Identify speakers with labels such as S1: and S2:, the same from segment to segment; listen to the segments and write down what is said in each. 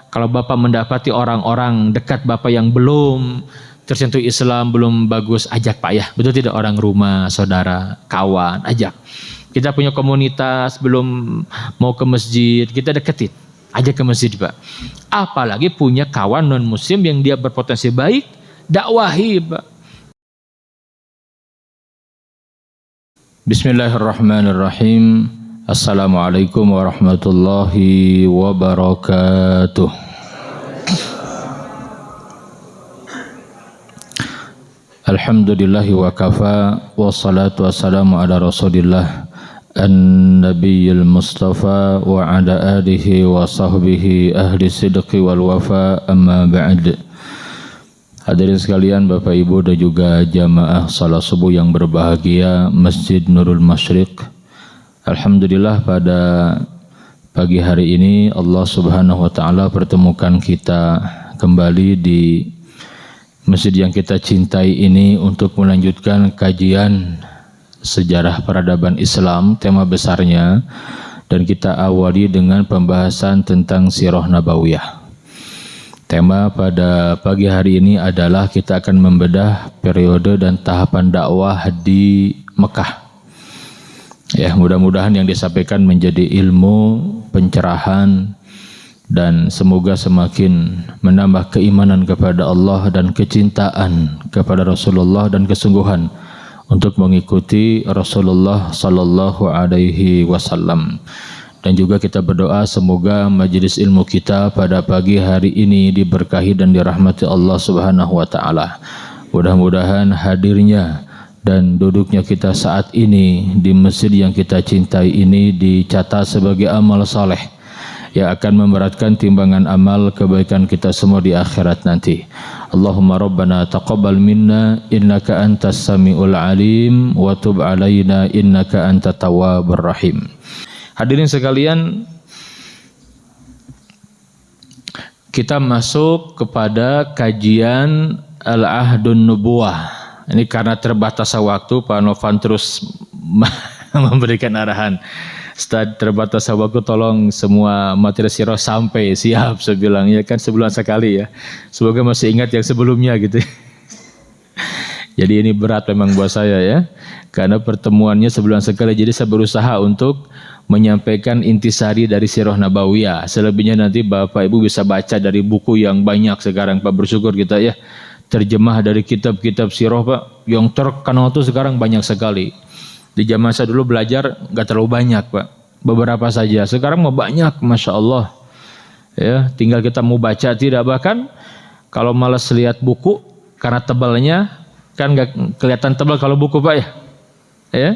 S1: Kalau Bapak mendapati orang-orang dekat Bapak yang belum tersentuh Islam, belum bagus, ajak Pak ya. Betul tidak? Orang rumah, saudara, kawan, ajak. Kita punya komunitas, belum mau ke masjid, kita deketin. Ajak ke masjid Pak. Apalagi punya kawan non-muslim yang dia berpotensi baik, dakwahi Pak. Bismillahirrahmanirrahim. Assalamualaikum warahmatullahi wabarakatuh. Alhamdulillahi wa kafa, wassalatu wassalamu ala rasulillah an-nabiyil mustafa wa ala alihi wa sahbihi ahli sidqi wal wafa, amma ba'd. Hadirin sekalian, Bapak Ibu dan juga jamaah salat subuh yang berbahagia Masjid Nurul Masyriq. Alhamdulillah pada pagi hari ini Allah Subhanahu wa taala pertemukan kita kembali di masjid yang kita cintai ini untuk melanjutkan kajian sejarah peradaban Islam, tema besarnya, dan kita awali dengan pembahasan tentang Sirah Nabawiyah. Tema pada pagi hari ini adalah kita akan membedah periode dan tahapan dakwah di Mekah. Ya, mudah-mudahan yang disampaikan menjadi ilmu, pencerahan, dan semoga semakin menambah keimanan kepada Allah dan kecintaan kepada Rasulullah dan kesungguhan untuk mengikuti Rasulullah sallallahu alaihi wasallam. Dan juga kita berdoa semoga majelis ilmu kita pada pagi hari ini diberkahi dan dirahmati Allah Subhanahu wa taala. Mudah-mudahan hadirnya dan duduknya kita saat ini di masjid yang kita cintai ini dicatat sebagai amal saleh yang akan memberatkan timbangan amal kebaikan kita semua di akhirat nanti. Allahumma rabbana taqabbal minna innaka antas samiul alim wa tub alaina innaka antat tawwabur rahim. Hadirin sekalian, kita masuk kepada kajian Al-Ahdun Nubuwah. Ini karena terbatas waktu, Pak Novan terus memberikan arahan. Setelah terbatas waktu, tolong semua materi sirah sampai siap. Saya bilang, ya kan sebulan sekali ya. Semoga masih ingat yang sebelumnya gitu. Jadi ini berat memang buat saya ya. Karena pertemuannya sebulan sekali. Jadi saya berusaha untuk menyampaikan intisari dari Sirah Nabawiyah. Selebihnya nanti Bapak Ibu bisa baca dari buku yang banyak sekarang Pak. Bersyukur kita ya. Terjemah dari kitab-kitab sirah Pak. Yang terkenal itu sekarang banyak sekali. Di zaman saya dulu belajar nggak terlalu banyak Pak, beberapa saja. Sekarang mau banyak, masya Allah. Ya, tinggal kita mau baca tidak, bahkan kalau malas lihat buku karena tebalnya kan nggak kelihatan tebal kalau buku Pak ya. Ya,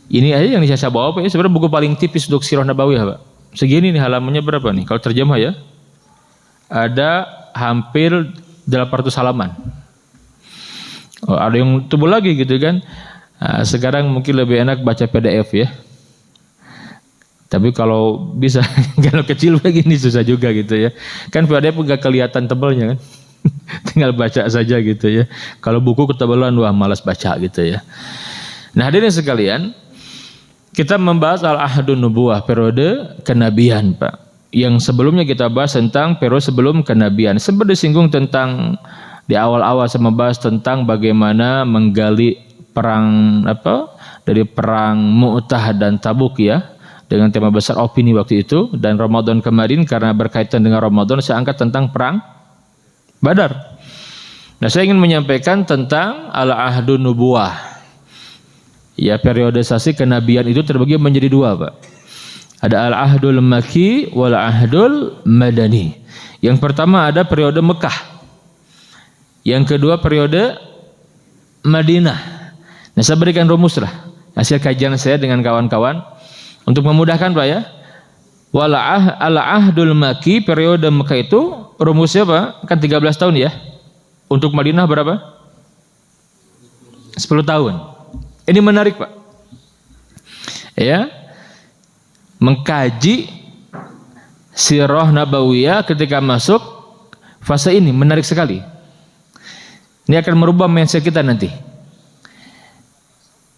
S1: ini aja yang saya bawa Pak. Ya, sebenarnya buku paling tipis untuk Sirah Nabawiyah Pak. Segini nih halamannya berapa nih? Kalau terjemah ya, ada hampir 800 halaman. Oh, ada yang tebal lagi gitu kan. Nah, sekarang mungkin lebih enak baca PDF ya. Tapi kalau bisa kalau kecil begini susah juga gitu ya. Kan PDF nggak kelihatan tebalnya kan. Tinggal baca saja gitu ya. Kalau buku ketebalan wah malas baca gitu ya. Nah, hadirin sekalian, kita membahas Al-Ahdun Nubuwah, periode kenabian Pak. Yang sebelumnya kita bahas tentang periode sebelum kenabian. Sempat disinggung tentang di awal-awal saya membahas tentang bagaimana menggali perang dari perang Mu'tah dan Tabuk ya, dengan tema besar opini waktu itu. Dan Ramadan kemarin karena berkaitan dengan Ramadan saya angkat tentang perang Badar. Nah, saya ingin menyampaikan tentang Al-Ahdun Nubuwah. Ya, periodisasi kenabian itu terbagi menjadi dua Pak. Ada Al-Ahdul Makki wal Ahdul Madani. Yang pertama ada periode Mekah. Yang kedua periode Madinah. Nah, saya berikan rumus lah hasil kajian saya dengan kawan-kawan untuk memudahkan Pak ya. Al-Ahdul Makki, periode Mekah itu rumusnya Pak kan 13 tahun ya. Untuk Madinah berapa? 10 tahun. Ini menarik Pak. Ya. Mengkaji Sirah Nabawiyah ketika masuk fase ini menarik sekali. Ini akan merubah mindset kita nanti.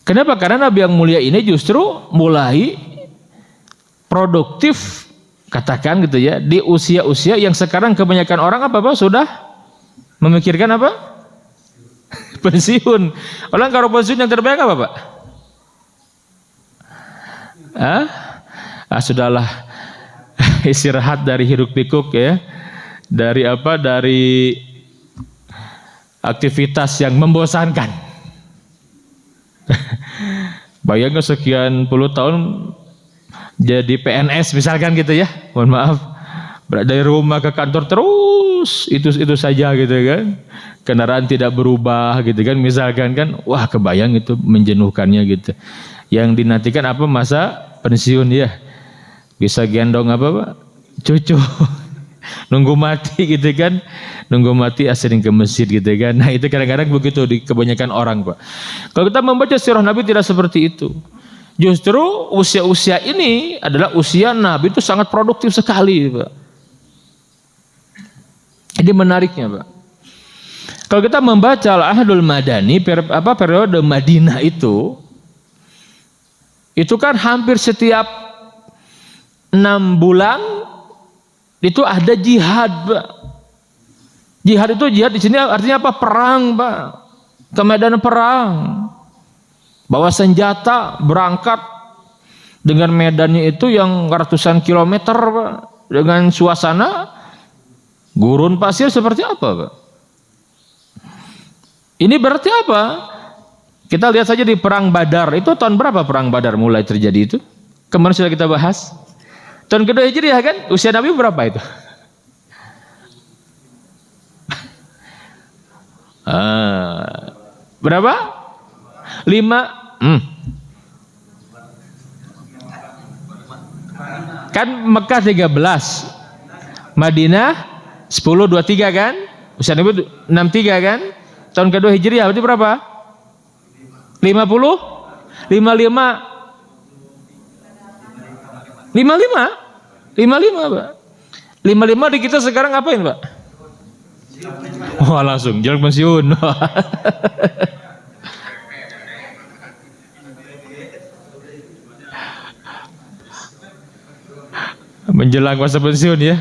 S1: Kenapa? Karena Nabi yang mulia ini justru mulai produktif katakan gitu ya, di usia-usia yang sekarang kebanyakan orang apa Pak? Sudah memikirkan apa? Pensiun. Orang kalau pensiun yang terbaik apa Pak? Sudahlah, istirahat dari hiruk pikuk ya, dari apa? Dari aktivitas yang membosankan. Bayangkan sekian puluh tahun jadi PNS misalkan gitu ya, mohon maaf, dari rumah ke kantor terus itu saja gitu kan, kendaraan tidak berubah gitu kan, misalkan kan, wah kebayang itu menjenuhkannya gitu. Yang dinantikan apa? Masa pensiun ya, bisa gendong apa Pak? Cucu. Nunggu mati gitu kan, nunggu mati sering ke masjid gitu kan. Nah itu kadang-kadang begitu di kebanyakan orang Pak. Kalau kita membaca sirah Nabi tidak seperti itu. Justru usia-usia ini adalah usia Nabi itu sangat produktif sekali Pak. Ini menariknya Pak. Kalau kita membaca Al-Ahdul Madani, periode Madinah itu kan hampir setiap 6 bulan itu ada jihad, Pak. Jihad di sini artinya apa? Perang, Pak. Ke medan perang. Bawa senjata, berangkat dengan medannya itu yang ratusan kilometer, Pak. Dengan suasana gurun pasir seperti apa, Pak? Ini berarti apa? Kita lihat saja di perang Badar. Itu tahun berapa perang Badar mulai terjadi itu? Kemarin sudah kita bahas. Tahun kedua Hijriah kan? Usia Nabi berapa itu? Berapa? 5. Kan Mekah 13, Madinah 10, 23 kan? Usia Nabi 63 kan? Tahun kedua Hijriah berarti berapa? 50? 55? 55 Pak. 55 di kita sekarang ngapain Pak? Wah langsung jalan pensiun. Menjelang masa pensiun ya.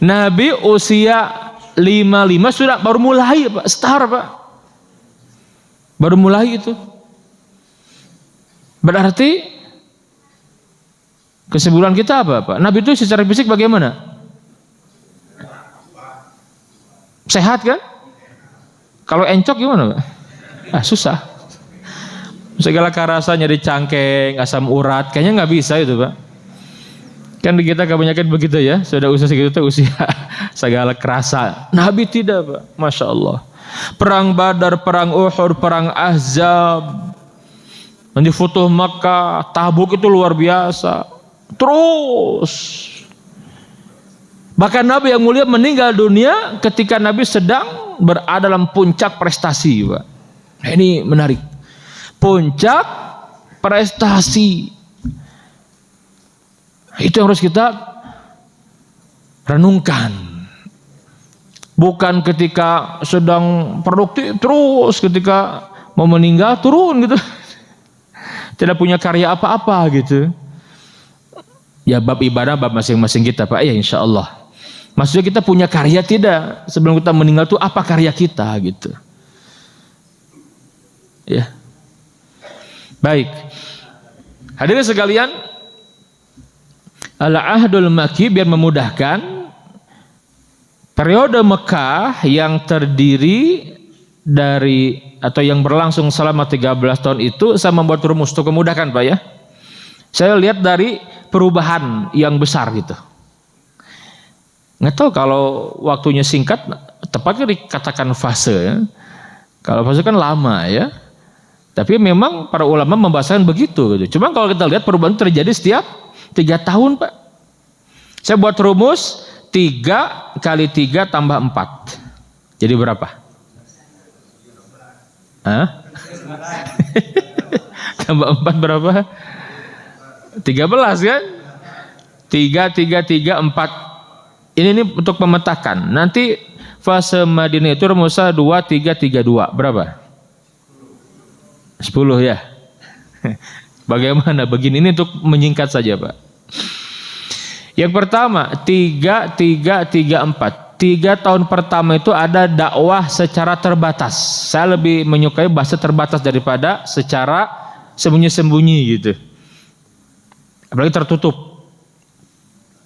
S1: Nabi usia 55 sudah baru mulai Pak, start Pak. Baru mulai itu. Berarti kesimpulan kita apa Pak? Nabi itu secara fisik bagaimana? Sehat kan? Kalau encok gimana Pak? Susah. Segala kerasa nyari cangkeng, asam urat, kayaknya nggak bisa itu Pak. Kan kita kebanyakan begitu ya, sudah usia segitu tuh usia segala kerasa. Nabi tidak Pak, Masya Allah. Perang Badar, perang Uhud, perang Ahzab, nanti Futuh Makkah, Tabuk itu luar biasa. Terus bahkan Nabi yang mulia meninggal dunia ketika Nabi sedang berada dalam puncak prestasi Pak. Nah, ini menarik. Puncak prestasi. Itu yang harus kita renungkan. Bukan ketika sedang produktif terus ketika mau meninggal turun gitu. Tidak punya karya apa-apa gitu. Ya bab ibadah bab masing-masing kita Pak ya insya Allah. Maksudnya kita punya karya tidak? Sebelum kita meninggal itu apa karya kita gitu. Ya. Baik. Hadirin sekalian, Al-Ahdul Makki biar memudahkan, periode Mekah yang terdiri dari atau yang berlangsung selama 13 tahun itu saya membuat rumus untuk memudahkan Pak ya. Saya lihat dari perubahan yang besar gitu. Nggak tahu kalau waktunya singkat, tepatnya dikatakan fase ya. Kalau fase kan lama ya. Tapi memang para ulama membahasakan begitu gitu. Cuma kalau kita lihat perubahan terjadi setiap 3 tahun Pak. Saya buat rumus 3 kali 3 tambah 4. Jadi berapa? Tambah 4 berapa? 13 kan? 3, 4. Ini untuk memetakan. Nanti fase Madinah itu rumusnya 2, 3, 3, 2. Berapa? 10 ya. Bagaimana? Begini, ini untuk menyingkat saja Pak. Yang pertama, 3, 4. 3 tahun pertama itu ada dakwah secara terbatas. Saya lebih menyukai bahasa terbatas daripada secara sembunyi-sembunyi gitu. Apalagi tertutup.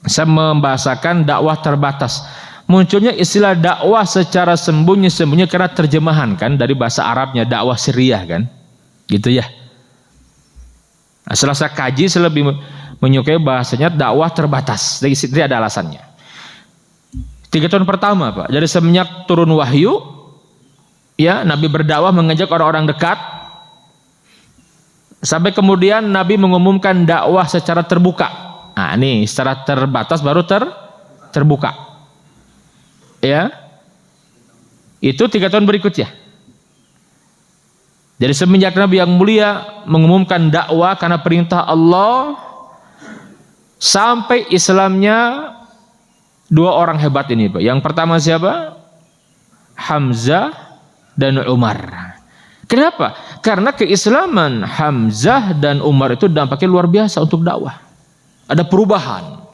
S1: Saya membahasakan dakwah terbatas. Munculnya istilah dakwah secara sembunyi-sembunyi karena terjemahan kan dari bahasa Arabnya dakwah sirriyah kan. Gitu ya. Nah, setelah saya kaji, saya lebih menyukai bahasanya dakwah terbatas. Jadi ada alasannya. 3 tahun pertama Pak, jadi semenjak turun wahyu, ya Nabi berdakwah mengajak orang-orang dekat, sampai kemudian Nabi mengumumkan dakwah secara terbuka. Nah ini secara terbatas baru terbuka, ya. Itu 3 tahun berikutnya. Jadi semenjak Nabi yang mulia mengumumkan dakwah karena perintah Allah, sampai Islamnya 2 orang hebat ini Pak. Yang pertama siapa? Hamzah dan Umar. Kenapa? Karena keislaman Hamzah dan Umar itu dampaknya luar biasa untuk dakwah. Ada perubahan.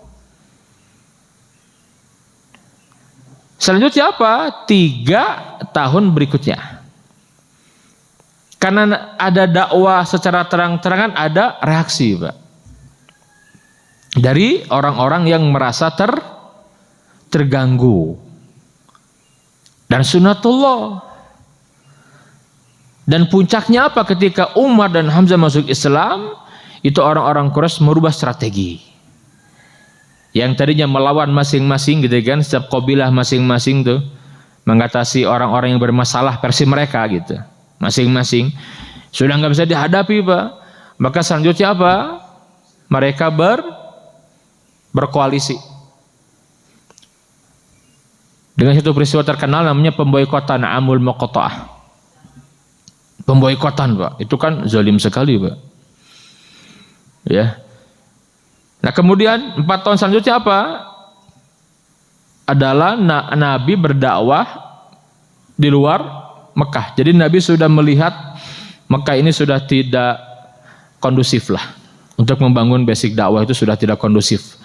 S1: Selanjutnya apa? 3 tahun berikutnya. Karena ada dakwah secara terang-terangan, ada reaksi Pak. Dari orang-orang yang merasa terganggu. Dan sunatullah. Dan puncaknya apa? Ketika Umar dan Hamzah masuk Islam, itu orang-orang Quraisy merubah strategi. Yang tadinya melawan masing-masing gitu kan, setiap kabilah masing-masing tuh mengatasi orang-orang yang bermasalah versi mereka gitu. Masing-masing sudah nggak bisa dihadapi Pak. Maka selanjutnya apa? Mereka berkoalisi. Dengan satu peristiwa terkenal namanya pemboikotan Amul Muqatta'ah. Pemboikotan Pak, itu kan zalim sekali Pak. Ya. Nah kemudian 4 tahun selanjutnya apa? Adalah Nabi berdakwah di luar Mekah. Jadi Nabi sudah melihat Mekah ini sudah tidak kondusif lah. Untuk membangun basic dakwah itu sudah tidak kondusif.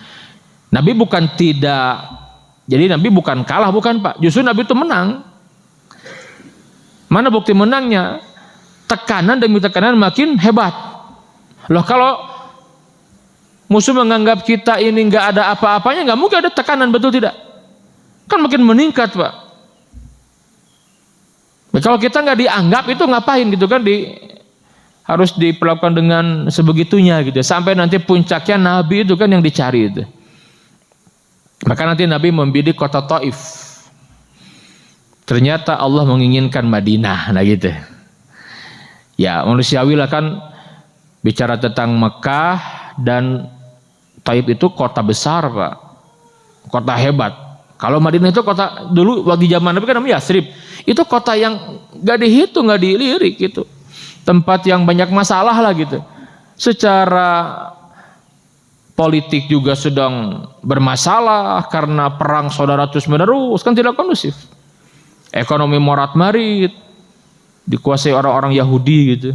S1: Nabi bukan tidak, jadi Nabi bukan kalah, bukan Pak. Justru Nabi itu menang. Mana bukti menangnya? Tekanan demi tekanan makin hebat. Loh kalau musuh menganggap kita ini nggak ada apa-apanya, nggak mungkin ada tekanan, betul tidak? Kan makin meningkat Pak. Nah, kalau kita nggak dianggap itu ngapain gitu kan? Harus diperlakukan dengan sebegitunya gitu. Sampai nanti puncaknya Nabi itu kan yang dicari itu. Maka nanti Nabi membidik kota Taif. Ternyata Allah menginginkan Madinah, nah gitu. Ya manusiawi lah kan, bicara tentang Mekah dan Taif itu kota besar Pak, kota hebat. Kalau Madinah itu kota dulu waktu zaman Nabi kan namanya Yatsrib. Itu kota yang gak dihitung, gak dilirik gitu. Tempat yang banyak masalah lah gitu. Secara politik juga sedang bermasalah karena perang saudara terus menerus, kan tidak kondusif. Ekonomi morat-marit, dikuasai orang-orang Yahudi gitu.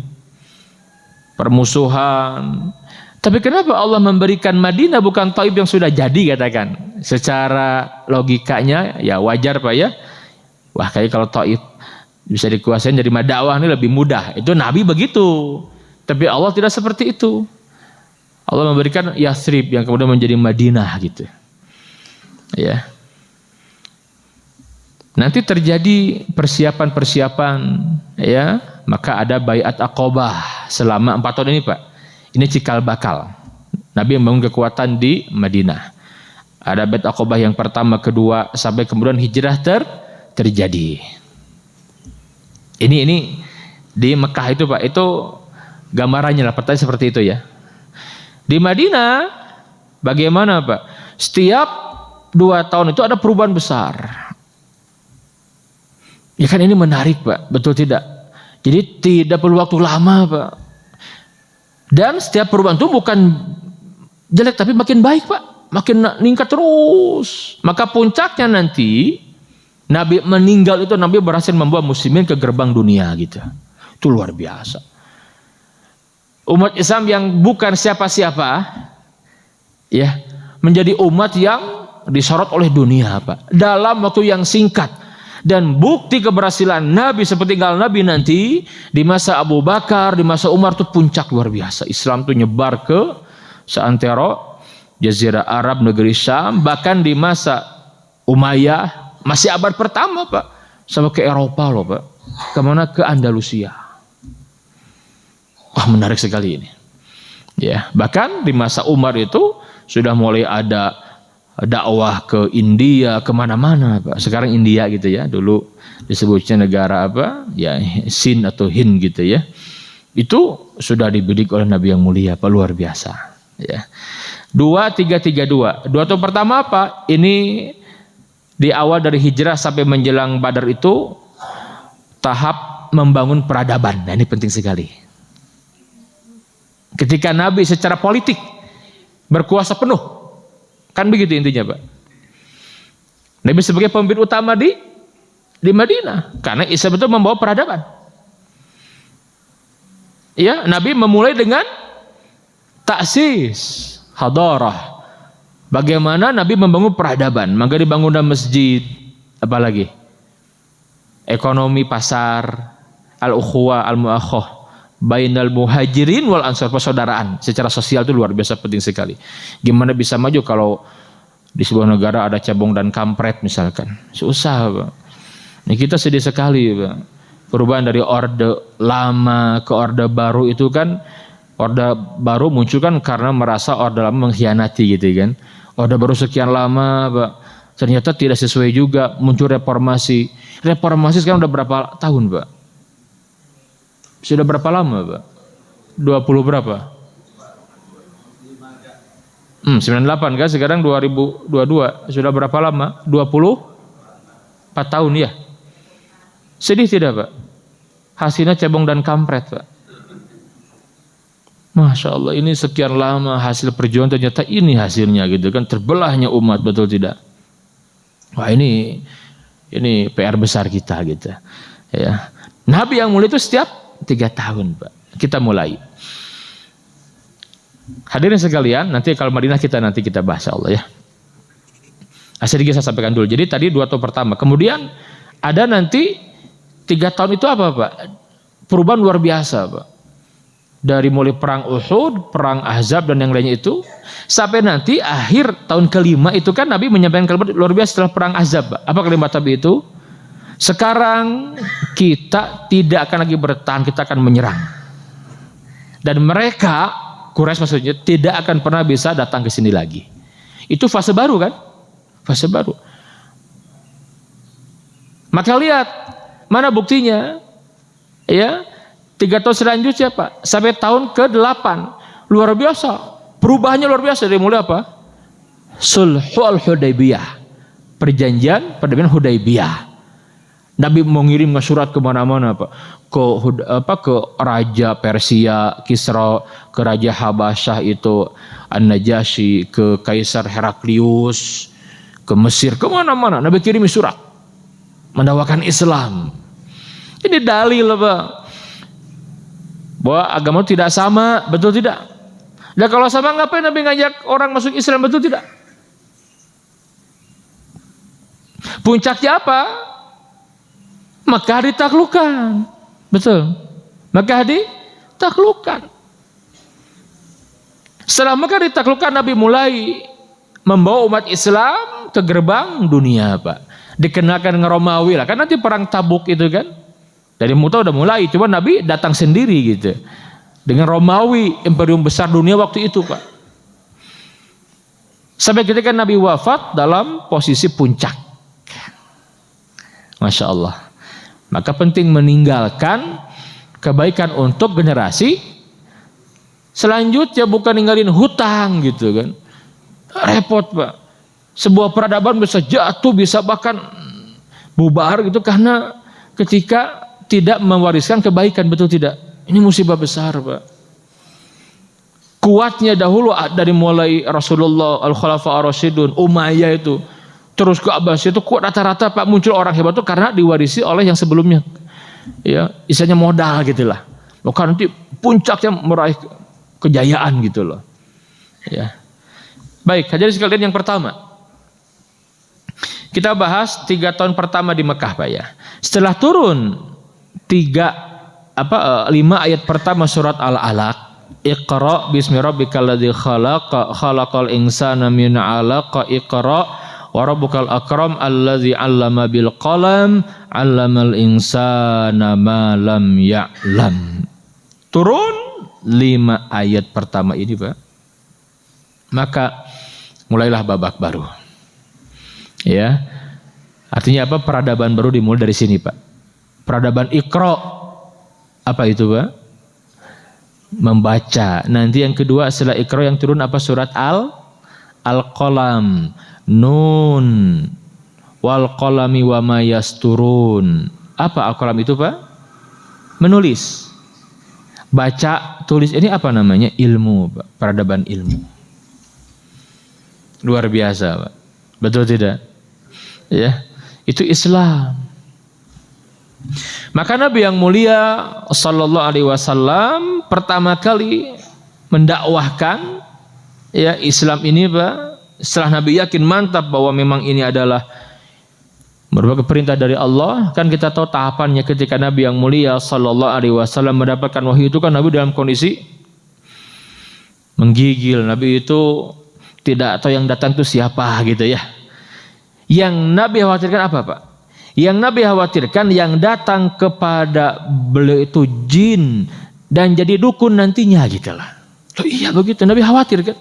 S1: Permusuhan. Tapi kenapa Allah memberikan Madinah bukan Taif yang sudah jadi katakan? Secara logikanya ya wajar Pak ya. Wah kayak kalau Taif bisa dikuasai jadi dakwah ini lebih mudah. Itu Nabi begitu. Tapi Allah tidak seperti itu. Allah memberikan Yatsrib yang kemudian menjadi Madinah gitu. Ya. Nanti terjadi persiapan-persiapan ya, maka ada Baiat Aqabah selama 4 tahun ini Pak. Ini cikal bakal. Nabi membangun kekuatan di Madinah. Ada Baiat Aqabah yang pertama, kedua, sampai kemudian hijrah terjadi. Ini di Mekah itu Pak, itu gambarannya lah, pertanyaan seperti itu ya. Di Madinah bagaimana Pak? Setiap 2 tahun itu ada perubahan besar. Ya kan ini menarik Pak, betul tidak? Jadi tidak perlu waktu lama Pak. Dan setiap perubahan itu bukan jelek tapi makin baik Pak, makin meningkat terus. Maka puncaknya nanti Nabi meninggal itu, Nabi berhasil membawa muslimin ke gerbang dunia gitu. Itu luar biasa. Umat Islam yang bukan siapa-siapa, ya, menjadi umat yang disorot oleh dunia, Pak, dalam waktu yang singkat. Dan bukti keberhasilan Nabi sepeninggal Nabi nanti di masa Abu Bakar, di masa Umar itu puncak luar biasa. Islam itu nyebar ke seantero Jazirah Arab, negeri Syam, bahkan di masa Umayyah masih abad pertama, Pak, sampai ke Eropa loh, Pak. Kemana? Ke Andalusia. Wah, menarik sekali ini. Ya, bahkan di masa Umar itu sudah mulai ada dakwah ke India, kemana-mana, Pak. Sekarang India gitu ya, dulu disebutnya negara apa? Ya, Sin atau Hind gitu ya. Itu sudah dibidik oleh Nabi yang mulia, Pak, luar biasa. Ya. 2332. Dua tahun pertama apa? Ini di awal dari hijrah sampai menjelang Badar itu tahap membangun peradaban. Nah, ini penting sekali. Ketika Nabi secara politik berkuasa penuh. Kan begitu intinya, Pak. Nabi sebagai pemimpin utama di Madinah, karena Islam itu membawa peradaban. Ya, Nabi memulai dengan taksis hadarah. Bagaimana Nabi membangun peradaban? Maka dibangunlah masjid, apalagi ekonomi pasar, al-ukhuwah al-muakhah bainal muhajirin wal ansar, persaudaraan secara sosial itu luar biasa penting sekali. Gimana bisa maju kalau di sebuah negara ada cabong dan kampret misalkan? Susah, Pak. Ini kita sedih sekali, Pak. Perubahan dari orde lama ke orde baru itu kan, orde baru muncul kan karena merasa orde lama mengkhianati gitu kan. Orde baru sekian lama, Pak, ternyata tidak sesuai juga, muncul reformasi. Reformasi sekarang udah berapa tahun, Pak? Sudah berapa lama, Pak? 20 berapa? 98 kan, sekarang 2022. Sudah berapa lama? 24 tahun ya. Sedih tidak, Pak? Hasilnya cebong dan kampret, Pak. Masya Allah, ini sekian lama hasil perjuangan, ternyata ini hasilnya gitu kan, terbelahnya umat, betul tidak? Wah, ini PR besar kita gitu. Ya. Nabi yang mulia itu setiap 3 tahun, Pak. Kita mulai. Hadirin sekalian, nanti kalau Madinah nanti kita bahas, Allah ya. Sedikit saya sampaikan dulu. Jadi tadi 2 tahun pertama. Kemudian ada nanti 3 tahun itu apa, Pak? Perubahan luar biasa, Pak. Dari mulai perang Uhud, perang Ahzab dan yang lainnya itu, sampai nanti akhir tahun kelima itu kan Nabi menyampaikan kalimat luar biasa setelah perang Ahzab, Pak. Apa kalimat Nabi itu? Sekarang kita tidak akan lagi bertahan, kita akan menyerang. Dan mereka, Quraisy maksudnya, tidak akan pernah bisa datang ke sini lagi. Itu fase baru kan? Fase baru. Maka lihat, mana buktinya? Ya, 3 tahun selanjutnya, Pak, sampai tahun ke-8. Luar biasa. Perubahannya luar biasa. Dari mulai apa? Sulhul Hudaybiyah. Perjanjian perdamaian Hudaybiyah. Nabi mengirim surat kemana-mana, Pak, ke Raja Persia Kisra, ke Raja Habasyah itu An-Najasyi, ke Kaisar Heraklius, ke Mesir, kemana-mana Nabi kirim surat mendakwakan Islam. Ini dalil, Pak, bahwa agama tidak sama, betul tidak? Dan kalau sama, ngapain Nabi ngajak orang masuk Islam, betul tidak? Puncaknya apa? Mekah ditaklukkan, betul. Mekah ditaklukkan. Setelah Mekah ditaklukkan, Nabi mulai membawa umat Islam ke gerbang dunia, Pak. Dikenalkan dengan Romawi lah, kan nanti perang Tabuk itu kan. Dari Mu'tah udah mulai, cuma Nabi datang sendiri gitu. Dengan Romawi, imperium besar dunia waktu itu, Pak. Sampai ketika Nabi wafat dalam posisi puncak. Masya Allah. Maka penting meninggalkan kebaikan untuk generasi selanjutnya, bukan ninggalin hutang gitu kan. Repot, Pak. Sebuah peradaban bisa jatuh, bisa bahkan bubar gitu karena ketika tidak mewariskan kebaikan, betul tidak? Ini musibah besar, Pak. Kuatnya dahulu dari mulai Rasulullah, Al-Khulafa Ar-Rasyidun, Umayyah itu, terus ke Abbasiyah itu kuat rata-rata, Pak, muncul orang hebat itu karena diwarisi oleh yang sebelumnya. Ya, istilahnya modal gitulah. Maka nanti puncaknya meraih kejayaan gitu loh. Ya. Baik, hadirin sekalian, yang pertama kita bahas 3 tahun pertama di Mekah, Pak ya. Setelah turun 5 ayat pertama surat Al-Alaq, Iqra bismi rabbikal ladzi khalaq, khalaqal insana min 'alaq, Iqra wa rabbukal akram allazi 'allama bil qalam, 'allamal insana ma lam ya'lam. Turun 5 ayat pertama ini, Pak. Maka mulailah babak baru. Ya. Artinya apa? Peradaban baru dimulai dari sini, Pak. Peradaban Iqra. Apa itu, Pak? Membaca. Nanti yang kedua setelah Iqra yang turun apa? Surat Al-Qalam. Nun wal qalami wa ma yasturun. Apa Al-Qalam itu, Pak? Menulis. Baca, tulis, ini apa namanya? Ilmu, Pak. Peradaban ilmu. Luar biasa, Pak. Betul tidak? Ya, itu Islam. Maka Nabi yang mulia sallallahu alaihi wasallam pertama kali mendakwahkan ya Islam ini, Pak. Setelah Nabi yakin mantap bahwa memang ini adalah merupakan perintah dari Allah, kan kita tahu tahapannya ketika Nabi yang mulia sallallahu alaihi wasallam mendapatkan wahyu itu kan Nabi dalam kondisi menggigil. Nabi itu tidak tahu yang datang itu siapa gitu ya. Yang Nabi khawatirkan apa, Pak? Yang Nabi khawatirkan yang datang kepada beliau itu jin dan jadi dukun nantinya gitu lah. Loh, iya begitu, Nabi khawatir kan.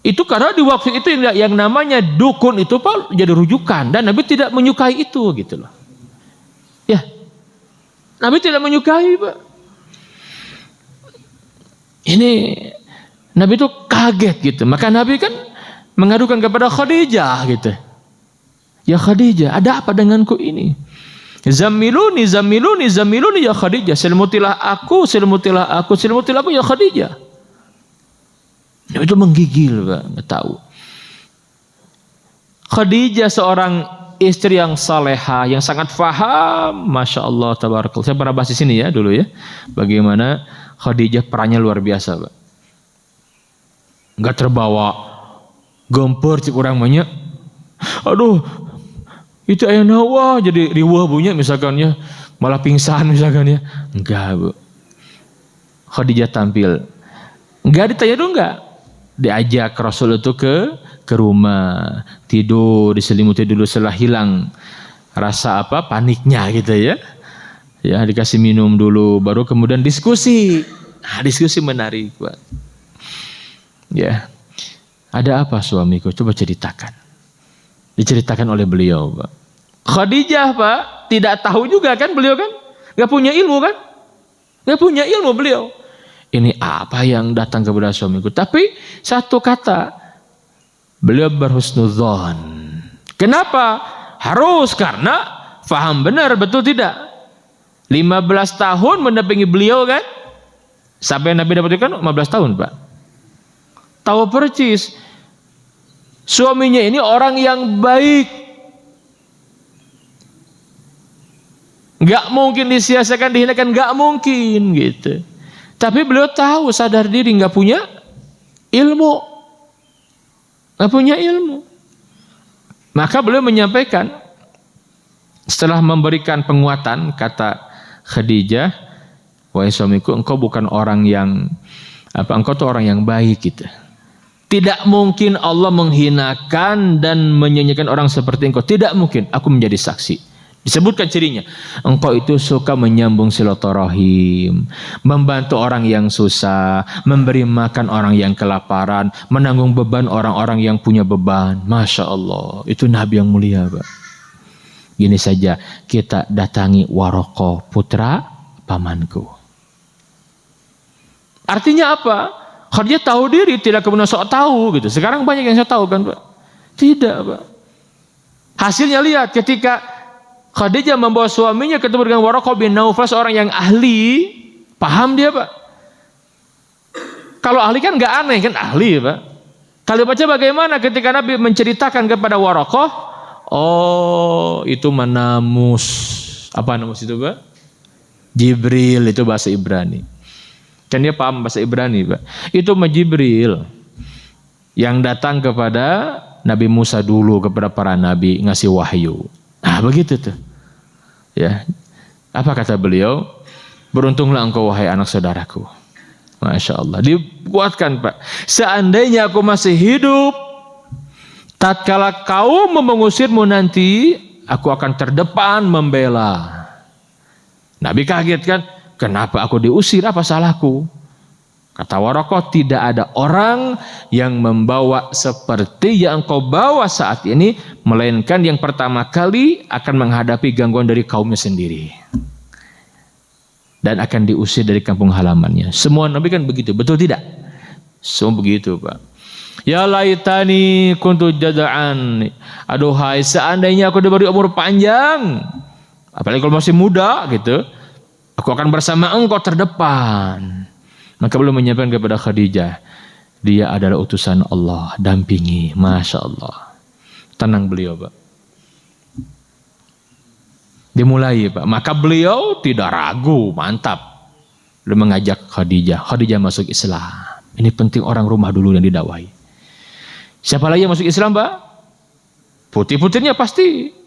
S1: Itu karena di waktu itu yang namanya dukun itu, Pak, jadi rujukan dan Nabi tidak menyukai itu gitu loh. Ya. Nabi tidak menyukai, Pak. Ini Nabi itu kaget gitu. Maka Nabi kan mengadukan kepada Khadijah gitu. Ya Khadijah, ada apa denganku ini? Zamiluni, zamiluni, zamiluni ya Khadijah. Selimutilah aku, selimutilah aku, selimutilah aku ya Khadijah. Nabi itu menggigil, Pak, nggak tahu. Khadijah seorang istri yang salehah, yang sangat faham, masya Allah, tabarakallah. Saya pernah bahas di sini ya dulu ya, bagaimana Khadijah perannya luar biasa, Pak. Nggak terbawa gempur cik orang banyak. Aduh, itu ayah nawa jadi riwah bunyi misalkan ya, malah pingsan misalkan ya. Enggak, Bu. Khadijah tampil. Enggak ditanya dulu enggak. Diajak Rasul itu ke rumah, tidur, diselimuti dulu setelah hilang rasa apa paniknya gitu ya. Ya, dikasih minum dulu, baru kemudian diskusi. Nah, diskusi menarik, Pak. Ya. Ada apa suamiku? Coba ceritakan. Diceritakan oleh beliau, Pak. Khadijah, Pak, tidak tahu juga kan beliau kan? Gak punya ilmu kan? Gak punya ilmu beliau. Ini apa yang datang kepada suamiku? Tapi satu kata, beliau berhusnudzon. Kenapa? Harus karena faham benar, betul tidak? 15 tahun mendampingi beliau kan? Sampai Nabi dapatkan 15 tahun, Pak. Tahu percis suaminya ini orang yang baik, nggak mungkin disia-siakan, dihinakan, nggak mungkin gitu. Tapi beliau tahu, sadar diri, nggak punya ilmu, nggak punya ilmu. Maka beliau menyampaikan setelah memberikan penguatan, kata Khadijah, wahai suamiku, engkau bukan orang yang engkau tuh orang yang baik gitu. Tidak mungkin Allah menghinakan dan menyanyikan orang seperti engkau. Tidak mungkin. Aku menjadi saksi. Disebutkan cirinya. Engkau itu suka menyambung silaturahim, membantu orang yang susah, memberi makan orang yang kelaparan, menanggung beban orang-orang yang punya beban. Masya Allah. Itu Nabi yang mulia, Pak. Gini saja, kita datangi Waraqah, putra pamanku. Artinya apa? Khadijah tahu diri, tidak kemudian sok tahu gitu. Sekarang banyak yang saya tahu kan, Pak? Tidak, Pak. Hasilnya lihat ketika Khadijah membawa suaminya ketemu dengan Waraqah bin Naufal, seorang yang ahli, paham dia, Pak. Kalau ahli kan nggak aneh kan, ahli, Pak. Kalau baca bagaimana ketika Nabi menceritakan kepada Waraqah, oh itu menamus. Apa namus itu, Pak? Jibril itu bahasa Ibrani. Kan dia paham bahasa Ibrani, Pak. Itu Jibril yang datang kepada Nabi Musa dulu, kepada para nabi, ngasih wahyu. Nah, begitu tuh. Ya. Apa kata beliau? Beruntunglah engkau wahai anak saudaraku. Masya Allah. Dikuatkan, Pak. Seandainya aku masih hidup, tatkala kau mengusirmu nanti, aku akan terdepan membela. Nabi kaget kan? Kenapa aku diusir? Apa salahku? Kata Waraqah, tidak ada orang yang membawa seperti yang engkau bawa saat ini, melainkan yang pertama kali akan menghadapi gangguan dari kaumnya sendiri. Dan akan diusir dari kampung halamannya. Semua Nabi kan begitu, betul tidak? Semua begitu, Pak. Ya laitani kuntu jada'an. Aduhai, seandainya aku diberi umur panjang, apalagi kalau masih muda gitu, aku akan bersama engkau terdepan. Maka beliau menyampaikan kepada Khadijah, dia adalah utusan Allah, dampingi. Masya Allah. Tenang beliau, Pak. Dimulai, Pak. Maka beliau tidak ragu, mantap. Beliau mengajak Khadijah. Khadijah masuk Islam. Ini penting, orang rumah dulu yang didakwahi. Siapa lagi yang masuk Islam, Pak? Putri-putrinya pasti.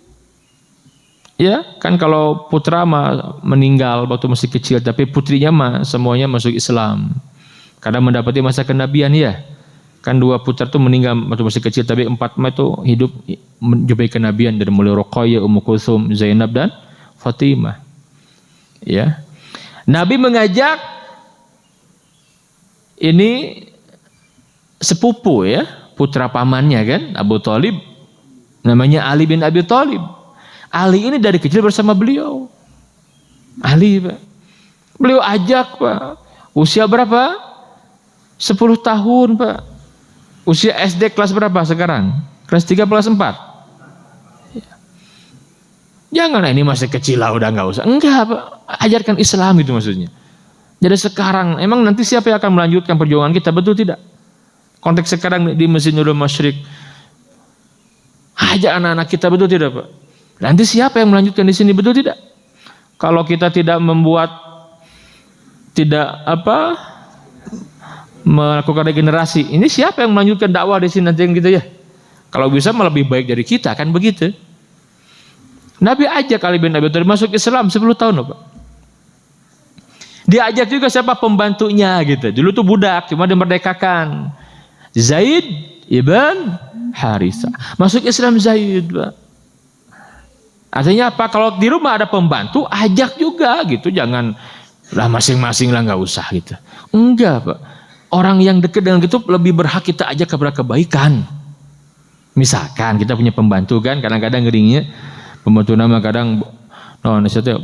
S1: Ya, kan kalau putra meninggal waktu masih kecil, tapi putrinya semuanya masuk Islam. Kadang mendapati masa kenabian ya. Kan 2 putra itu meninggal waktu masih kecil, tapi 4 itu hidup menjumpai kenabian, dari mulai Ruqayyah, Ummu Kulsum, Zainab dan Fatimah. Ya. Nabi mengajak ini sepupu ya, putra pamannya kan, Abu Thalib, namanya Ali bin Abi Thalib. Ali ini dari kecil bersama beliau. Ali, Pak. Beliau ajak, Pak. Usia berapa? 10 tahun, Pak. Usia SD kelas berapa sekarang? Kelas 3, kelas 4? Ya. Jangan, ini masih kecil lah, udah nggak usah. Enggak, Pak. Ajarkan Islam itu maksudnya. Jadi sekarang, emang nanti siapa yang akan melanjutkan perjuangan kita? Betul tidak? Konteks sekarang di Masjid Nurul Masyriq. Ajak anak-anak kita, betul tidak, Pak? Nanti siapa yang melanjutkan di sini, betul tidak? Kalau kita tidak melakukan regenerasi, ini siapa yang melanjutkan dakwah di sini nanti yang gitu ya? Kalau bisa malah lebih baik dari kita, kan begitu? Nabi ajak Ali bin Abi Thalib masuk Islam 10 tahun loh, Pak. Dia ajak juga siapa pembantunya gitu. Dulu tuh budak, cuma dimerdekakan. Zaid ibn Harithah. Masuk Islam Zaid, Pak. Artinya apa? Kalau di rumah ada pembantu, ajak juga gitu. Jangan lah masing-masing lah, nggak usah gitu. Enggak, Pak. Orang yang dekat dengan itu lebih berhak kita ajak kepada kebaikan. Misalkan kita punya pembantu kan, kadang-kadang ngeringnya pembantu nama kadang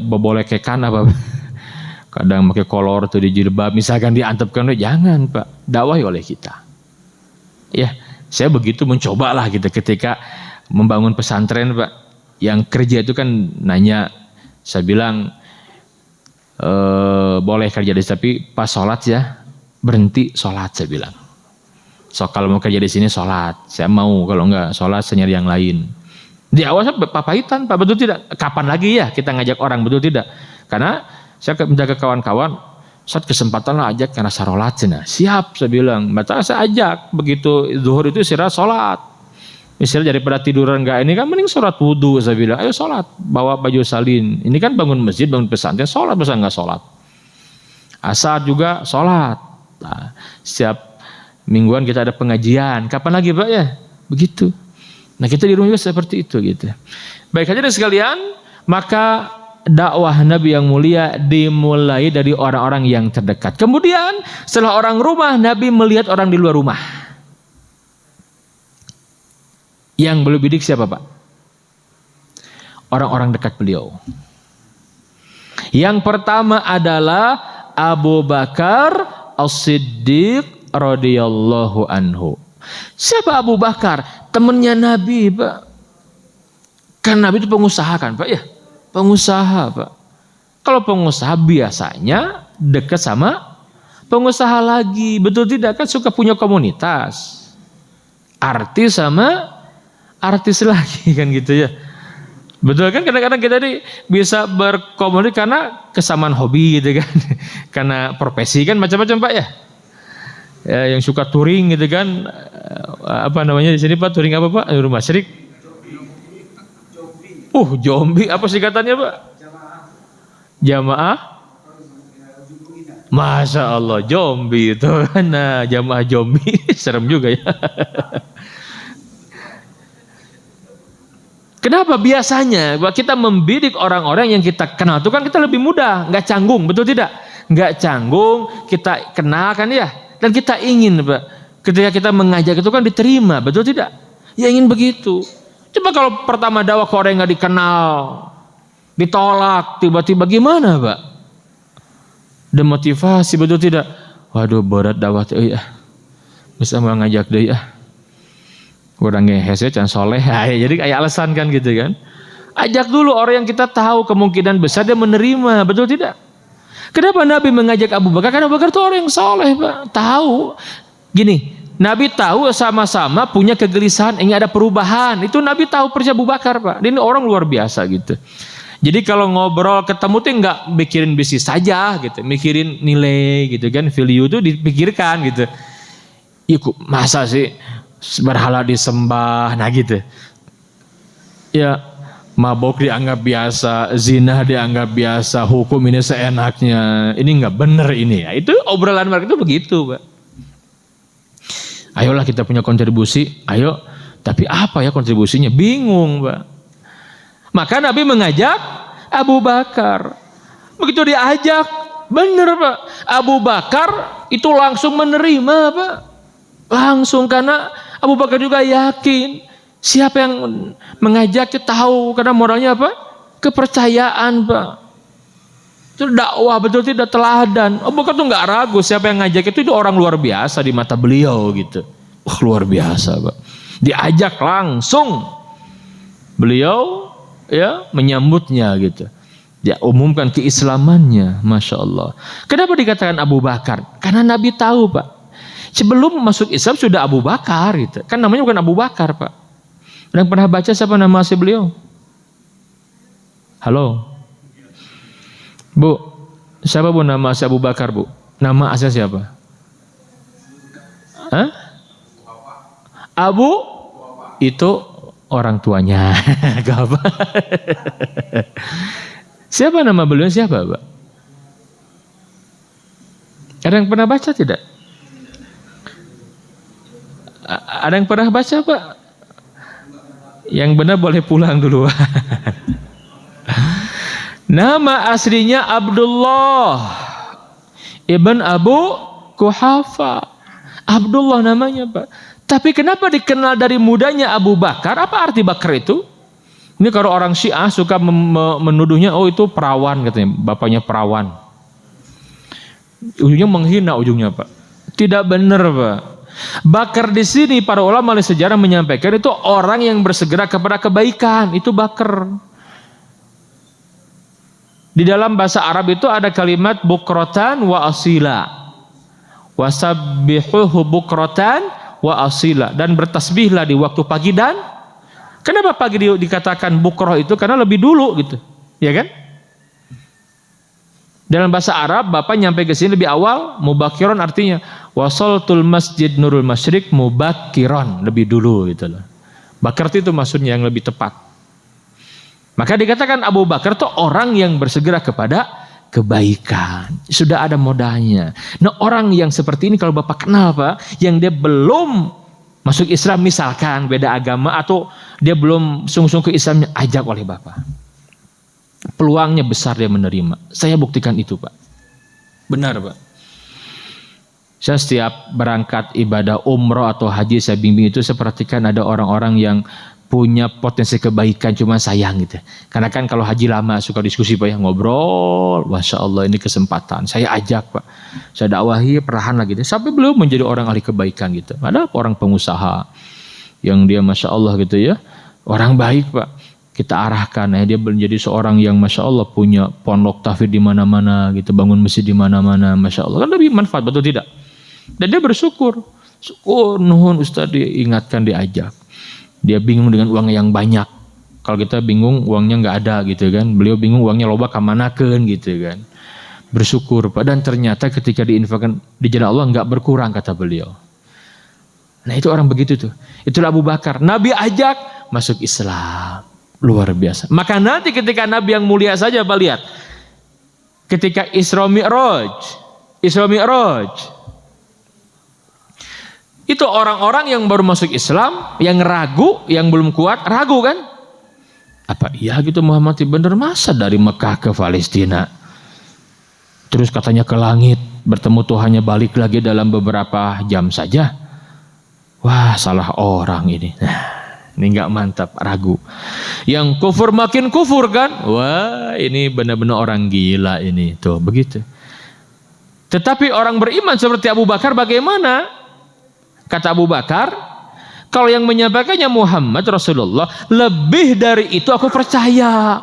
S1: boleh kekan apa, kadang pakai kolor tuh di jilbab, misalkan diantepkan, jangan, Pak. Dakwahi oleh kita. Ya, saya begitu mencoba lah gitu ketika membangun pesantren, Pak. Yang kerja itu kan nanya, saya bilang boleh kerja di sini, tapi pas sholat ya berhenti sholat, saya bilang. So kalau mau kerja di sini sholat, saya mau, kalau enggak sholat saya nyari yang lain. Di awal saya papahitan, Pak, betul tidak? Kapan lagi ya kita ngajak orang, betul tidak? Karena saya menjaga kawan-kawan, saat kesempatan lah ajak karena sholat, siap, saya bilang. Maka saya ajak, begitu zuhur itu istirahat sholat. Misalnya daripada tiduran enggak ini kan, mending sholat wudhu, saya bilang. Ayo sholat, bawa baju salin. Ini kan bangun masjid, bangun pesantren, sholat, masa enggak sholat? Asar juga sholat. Nah, setiap mingguan kita ada pengajian. Kapan lagi, Pak ya? Begitu. Nah, kita di rumah juga seperti itu gitu. Baik, hadirin sekalian, maka dakwah Nabi yang mulia dimulai dari orang-orang yang terdekat. Kemudian setelah orang rumah, Nabi melihat orang di luar rumah. Yang beliau bidik siapa, Pak? Orang-orang dekat beliau. Yang pertama adalah Abu Bakar As-Siddiq radhiyallahu anhu. Siapa Abu Bakar? Temannya Nabi, Pak. Kan Nabi itu pengusaha kan, Pak ya? Pengusaha, Pak. Kalau pengusaha biasanya dekat sama pengusaha lagi. Betul tidak? Kan suka punya komunitas. Artis sama artis lagi kan gitu ya. Betul kan, kadang-kadang kita ini bisa berkomunikasi karena kesamaan hobi gitu kan. Karena profesi kan macam-macam Pak ya. Ya, yang suka touring gitu kan. Apa namanya di sini Pak? Touring apa Pak? Rumah Syirik. Jombi apa singkatannya Pak? Jamaah. Masya Allah, Jombi itu. Nah, jamaah Jombi serem juga ya. Kenapa? Biasanya kita membidik orang-orang yang kita kenal itu kan kita lebih mudah, nggak canggung, betul tidak? Nggak canggung, kita kenal kan ya, dan kita ingin Pak, ketika kita mengajak itu kan diterima, betul tidak? Ya ingin begitu. Coba kalau pertama dakwah ke orang yang nggak dikenal, ditolak, tiba-tiba gimana Pak? Demotivasi, betul tidak? Waduh berat dakwah ya, bisa mau ngajak deh ya. Kurang ngehes ya, can soleh. Jadi kayak alasan kan gitu kan. Ajak dulu orang yang kita tahu kemungkinan besar dia menerima, betul tidak? Kenapa Nabi mengajak Abu Bakar? Karena Abu Bakar itu orang yang soleh Pak. Tahu. Gini, Nabi tahu sama-sama punya kegelisahan, ingin ada perubahan. Itu Nabi tahu persis Abu Bakar Pak. Dia ini orang luar biasa gitu. Jadi kalau ngobrol ketemu tuh nggak mikirin bisnis saja gitu, mikirin nilai gitu kan, value itu dipikirkan gitu. Iku masa sih berhala disembah, nah gitu. Ya, mabok dianggap biasa, zina dianggap biasa, hukum ini seenaknya, ini nggak bener ini ya. Itu obrolan mereka itu begitu, Pak. Ayolah kita punya kontribusi, ayo. Tapi apa ya kontribusinya? Bingung, Pak. Maka Nabi mengajak Abu Bakar. Begitu diajak, bener Pak. Abu Bakar itu langsung menerima, Pak. Langsung, karena Abu Bakar juga yakin siapa yang mengajaknya tahu, karena moralnya apa? Kepercayaan Pak. Itu dakwah betul tidak teladan. Abu Bakar tuh nggak ragu siapa yang ngajak itu orang luar biasa di mata beliau gitu. Luar biasa Pak. Diajak langsung beliau ya menyambutnya gitu. Dia umumkan keislamannya, masya Allah. Kenapa dikatakan Abu Bakar? Karena Nabi tahu Pak. Sebelum masuk Islam sudah Abu Bakar gitu. Kan namanya bukan Abu Bakar Pak. Ada yang pernah baca siapa nama asli beliau? Halo? Bu, siapa Bu nama asli Abu Bakar Bu? Nama asli siapa? Hah? Abu? Itu orang tuanya. Gak apa. Siapa nama beliau siapa Pak? Ada yang pernah baca tidak? Ada yang pernah baca Pak? Yang benar boleh pulang dulu. Nama aslinya Abdullah Ibn Abu Quhafa. Abdullah namanya Pak. Tapi kenapa dikenal dari mudanya Abu Bakar? Apa arti Bakar itu? Ini kalau orang Syiah suka menuduhnya, oh itu perawan katanya, bapaknya perawan. Ujungnya menghina ujungnya Pak. Tidak benar Pak. Bakar di sini para ulama sejarah menyampaikan itu orang yang bersegera kepada kebaikan, itu bakar. Di dalam bahasa Arab itu ada kalimat bukrotan wa asila, wasabbihuhu bukrotan wa asila, dan bertasbihlah di waktu pagi. Dan kenapa pagi dikatakan bukroh itu? Karena lebih dulu gitu, ya kan? Dalam bahasa Arab, Bapak nyampe ke sini lebih awal. Mubakiron artinya wasaltul masjid nurul masyrik mubakiron, lebih dulu gitu loh. Bakar itu maksudnya yang lebih tepat. Maka dikatakan Abu Bakar itu orang yang bersegera kepada kebaikan. Sudah ada modalnya. Nah orang yang seperti ini kalau Bapak kenal Pak, yang dia belum masuk Islam misalkan beda agama, atau dia belum sungguh-sungguh ke Islamnya, ajak oleh Bapak. Peluangnya besar dia menerima. Saya buktikan itu Pak. Benar Pak. Saya setiap berangkat ibadah umroh atau haji, saya bimbing itu, saya perhatikan ada orang-orang yang punya potensi kebaikan, cuma sayang gitu. Karena kan kalau haji lama suka diskusi Pak ya, ngobrol. Masya Allah ini kesempatan. Saya ajak Pak. Saya dakwahi perlahan lagi. Sampai beliau menjadi orang ahli kebaikan gitu. Ada orang pengusaha yang dia Masya Allah gitu ya. Orang baik Pak. Kita arahkan, dia menjadi seorang yang Masya Allah punya pondok tahfidz di mana-mana gitu, bangun masjid di mana-mana, Masya Allah, kan lebih manfaat, betul tidak? Dan dia bersyukur, syukur, nuhun Ustaz diingatkan, diajak. Dia bingung dengan uang yang banyak, Kalau kita bingung uangnya nggak ada gitu kan, beliau bingung uangnya loba kamanakeun gitu kan. Bersyukur, Pak. Dan ternyata ketika diinfakkan di jalan Allah nggak berkurang kata beliau. Nah itu orang begitu tuh. Itulah Abu Bakar. Nabi ajak masuk Islam. Luar biasa. Maka nanti ketika Nabi yang mulia saja Pak lihat. Ketika Isra Mi'raj. Itu orang-orang yang baru masuk Islam, yang ragu, yang belum kuat, ragu kan? Apa iya gitu Muhammad bener masa dari Mekah ke Palestina? Terus katanya ke langit, bertemu Tuhannya balik lagi dalam beberapa jam saja. Wah, salah orang ini. Nah, ini nggak mantap, ragu. Yang kufur makin kufur kan? Wah, ini benar-benar orang gila ini. Tuh, begitu. Tetapi orang beriman seperti Abu Bakar bagaimana? Kata Abu Bakar, kalau yang menyampaikannya Muhammad Rasulullah, lebih dari itu aku percaya.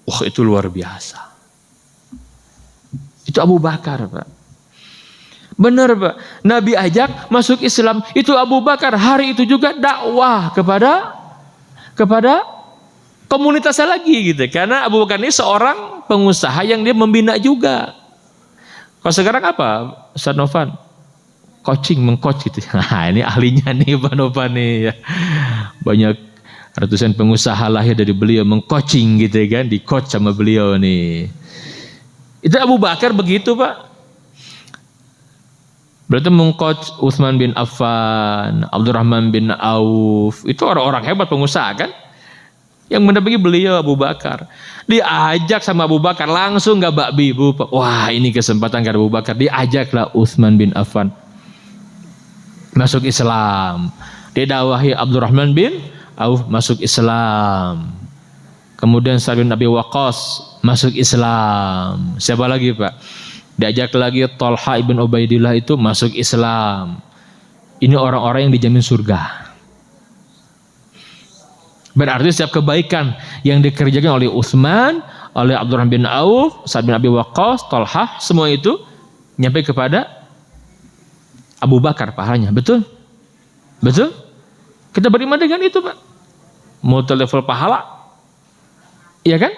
S1: Wah, itu luar biasa. Itu Abu Bakar, Pak. Benar, Pak. Nabi ajak masuk Islam. Itu Abu Bakar. Hari itu juga dakwah kepada komunitasnya lagi gitu. Karena Abu Bakar ini seorang pengusaha yang dia membina juga. Kalau sekarang apa, Ustaz Novan? Coaching, mengcoach gitu. Nah, ini ahlinya nih Pak Novan nih ya. Banyak ratusan pengusaha lahir dari beliau mengcoaching gitu kan, di coach sama beliau nih. Itu Abu Bakar begitu, Pak. Berarti mengcoach Utsman bin Affan, Abdurrahman bin Auf, itu orang-orang hebat pengusaha kan? Yang mendampingi beliau Abu Bakar. Diajak sama Abu Bakar langsung nggak bakbi bu. Wah ini kesempatan karena Abu Bakar. Diajaklah Utsman bin Affan masuk Islam. Didakwahi Abdurrahman bin Auf masuk Islam. Kemudian Sa'd bin Abi Waqqas masuk Islam. Siapa lagi Pak? Diajak lagi Thalha ibn Ubaidillah itu masuk Islam. Ini orang-orang yang dijamin surga. Berarti setiap kebaikan yang dikerjakan oleh Utsman, oleh Abdurrahman bin Auf, Sa'd bin Abi Waqqas, Thalha, semua itu nyampe kepada Abu Bakar pahalanya. Betul? Betul? Kita beriman dengan itu Pak. Multi level pahala. Iya kan?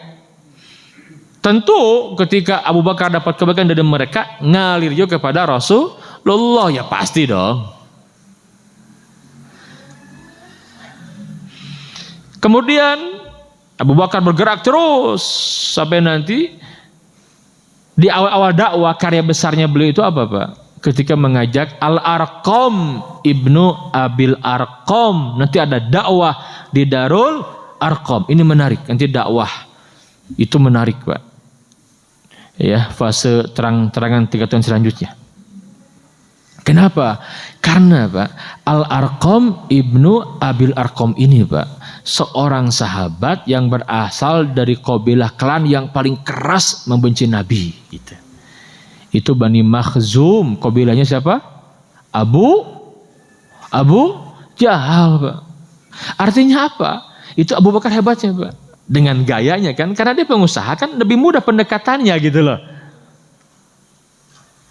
S1: Tentu ketika Abu Bakar dapat kebaikan dari mereka, ngalir juga kepada Rasulullah, ya pasti dong. Kemudian Abu Bakar bergerak terus sampai nanti di awal-awal dakwah karya besarnya beliau itu apa Pak? Ketika mengajak Al-Arqam ibnu Abil Arqam, nanti ada dakwah di Darul Arqam. Ini menarik, nanti dakwah itu menarik Pak. Ya, fase terang-terangan 3 tahun selanjutnya. Kenapa? Karena Pak, Al-Arqam ibnu Abil Arqam ini Pak, seorang sahabat yang berasal dari kabilah klan yang paling keras membenci Nabi gitu. Itu Bani Makhzum, kabilahnya siapa? Abu Jahal Pak. Artinya apa? Itu Abu Bakar hebatnya Pak. Dengan gayanya kan, karena dia pengusaha kan lebih mudah pendekatannya gitu loh.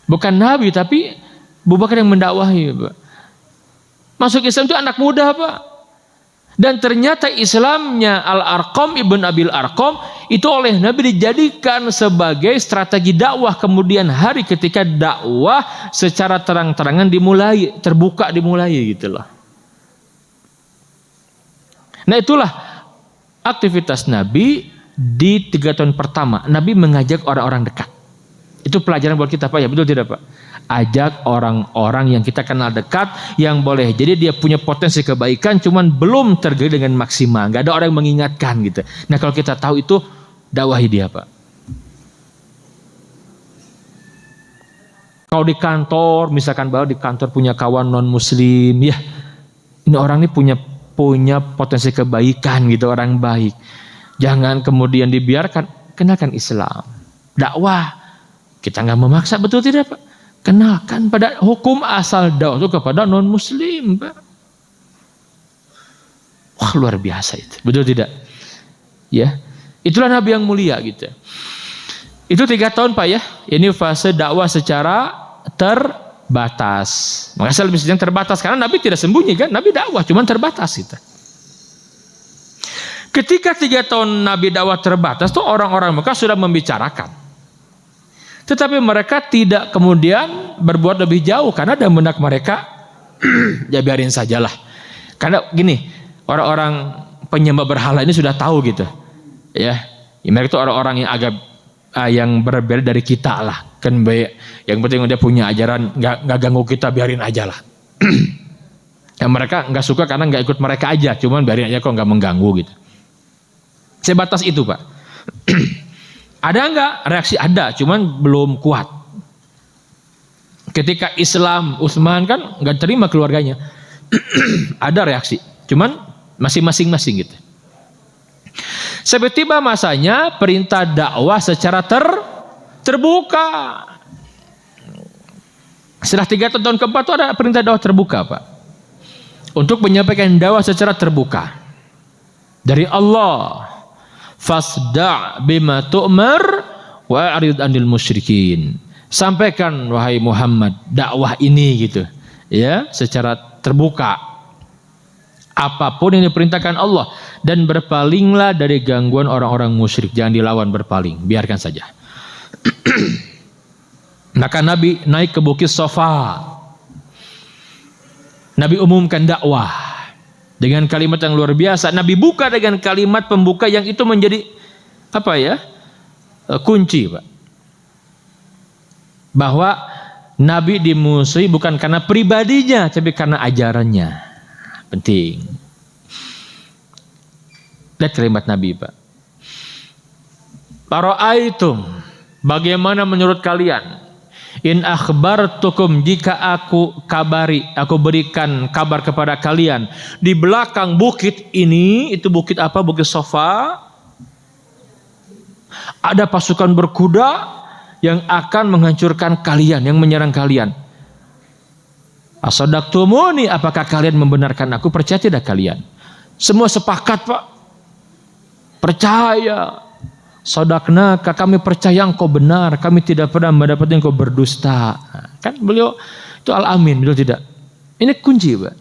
S1: Bukan Nabi tapi Abu Bakar yang mendakwahi Pak. Masuk Islam itu anak muda Pak. Dan ternyata Islamnya Al-Arqam ibn Abil Arqam itu oleh Nabi dijadikan sebagai strategi dakwah kemudian hari ketika dakwah secara terang-terangan dimulai, terbuka dimulai gitu loh. Nah itulah aktivitas Nabi di 3 tahun pertama. Nabi mengajak orang-orang dekat. Itu pelajaran buat kita Pak ya, betul tidak Pak? Ajak orang-orang yang kita kenal dekat, yang boleh jadi dia punya potensi kebaikan cuman belum tergali dengan maksimal, nggak ada orang yang mengingatkan gitu. Nah kalau kita tahu itu, dakwahi dia Pak. Kalau di kantor, misalkan bahwa di kantor punya kawan non muslim, ya ini orang ini punya potensi kebaikan gitu, orang baik. Jangan kemudian dibiarkan, kenalkan Islam, dakwah. Kita nggak memaksa, betul tidak Pak? Kenalkan pada hukum asal dakwah itu kepada non muslim Pak. Wah luar biasa itu, betul tidak? Ya, itulah Nabi yang mulia gitu. Itu 3 tahun Pak ya. Ini fase dakwah secara terbatas. Makanya saya lebih sedang terbatas karena Nabi tidak sembunyi kan, Nabi dakwah cuman terbatas gitu. Ketika 3 tahun Nabi dakwah terbatas tuh orang-orang Mekah sudah membicarakan. Tetapi mereka tidak kemudian berbuat lebih jauh karena dalam benak mereka ya biarin sajalah. Karena gini, orang-orang penyembah berhala ini sudah tahu gitu. Ya, mereka itu orang-orang yang agak yang berbeda dari kita lah. Kan baik, yang penting dia punya ajaran, nggak ganggu kita, biarin aja lah. Yang mereka nggak suka karena nggak ikut mereka aja, cuman biarin aja kok nggak mengganggu gitu. Sebatas itu Pak. Ada nggak reaksi? Ada, cuman belum kuat. Ketika Islam, Utsman kan nggak terima keluarganya. Ada reaksi, cuman masih masing-masing gitu. Sampai tiba masanya perintah dakwah secara terbuka. Setelah 3 tahun keempat itu ada perintah dakwah terbuka Pak. Untuk menyampaikan dakwah secara terbuka dari Allah. Fasda' bima tu'mar wa a'rid 'anil musyrikin. Sampaikan wahai Muhammad dakwah ini gitu. Ya, secara terbuka. Apapun yang diperintahkan Allah dan berpalinglah dari gangguan orang-orang musyrik. Jangan dilawan, berpaling, biarkan saja. Maka Nabi naik ke Bukit Safa. Nabi umumkan dakwah dengan kalimat yang luar biasa. Nabi buka dengan kalimat pembuka yang itu menjadi apa ya? Kunci, Pak. Bahwa Nabi dimusuhi bukan karena pribadinya, tapi karena ajarannya. Penting. Lihat kalimat Nabi, Pak. Ara'aitum, bagaimana menurut kalian? In akhbartukum, jika aku kabari, aku berikan kabar kepada kalian, di belakang bukit ini, itu bukit apa? Bukit Safa, ada pasukan berkuda yang akan menghancurkan kalian, yang menyerang kalian. Asadaqtumuni, apakah kalian membenarkan aku? Percaya tidak kalian? Semua sepakat, Pak. Percaya. Sadaqna, kami percaya engkau benar, kami tidak pernah mendapatkan engkau berdusta. Kan beliau itu al-amin, beliau tidak. Ini kunci, Pak.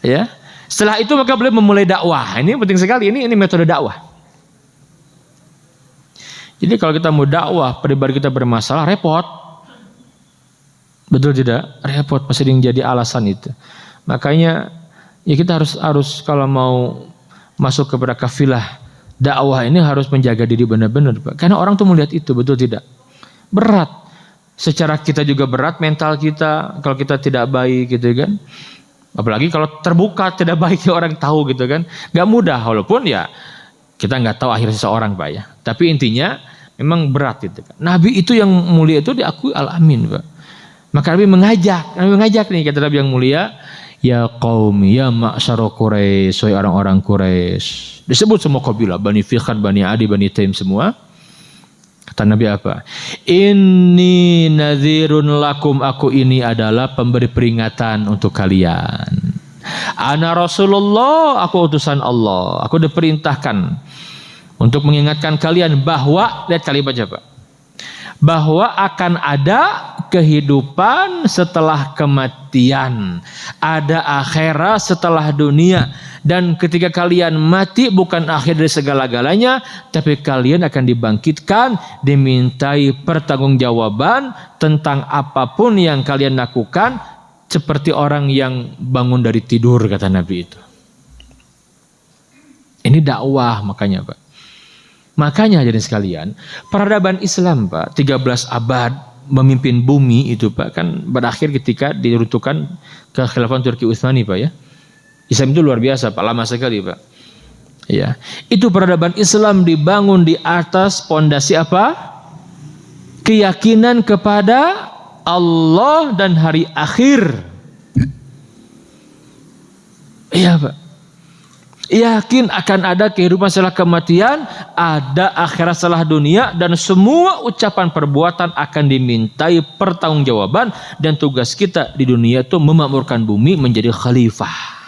S1: Ya. Setelah itu maka beliau memulai dakwah. Ini penting sekali, ini metode dakwah. Jadi kalau kita mau dakwah, pribadi kita bermasalah, repot. Betul tidak? Repot, pasti yang jadi alasan itu. Makanya ya kita harus kalau mau masuk kepada kafilah dakwah ini harus menjaga diri benar-benar, Pak. Karena orang tuh melihat itu, betul tidak? Berat. Secara kita juga berat, mental kita kalau kita tidak baik gitu kan. Apalagi kalau terbuka tidak baik orang tahu gitu kan. Gak mudah, walaupun ya kita nggak tahu akhir seseorang, Pak ya. Tapi intinya memang berat gitu kan. Nabi itu yang mulia itu diakui al-amin, Pak. Maka Nabi mengajak nih, kata Nabi yang mulia, ya qaumi, ya ma'syara Quraisy, wahai orang-orang Quraisy. Disebut semua kabilah, Bani Fikhar, Bani Adi, Bani Taim semua. Kata Nabi apa? Inni nadhirun lakum, aku ini adalah pemberi peringatan untuk kalian. Ana Rasulullah, aku utusan Allah. Aku diperintahkan untuk mengingatkan kalian bahwa, lihat kalimatnya Pak, bahwa akan ada kehidupan setelah kematian, ada akhirat setelah dunia, dan ketika kalian mati bukan akhir dari segala-galanya, tapi kalian akan dibangkitkan, dimintai pertanggungjawaban tentang apapun yang kalian lakukan, seperti orang yang bangun dari tidur, kata Nabi itu. Ini dakwah makanya, Pak. Makanya hadirin sekalian, peradaban Islam, Pak, 13 abad memimpin bumi itu, Pak, kan berakhir ketika diruntuhkan kekhilafan Turki Utsmani, Pak ya. Islam itu luar biasa, Pak, lama sekali, Pak. Ya, itu peradaban Islam dibangun di atas pondasi apa? Keyakinan kepada Allah dan hari akhir. Iya, Pak. Yakin akan ada kehidupan setelah kematian, ada akhirat setelah dunia, dan semua ucapan perbuatan akan dimintai pertanggungjawaban, dan tugas kita di dunia itu memakmurkan bumi menjadi khalifah.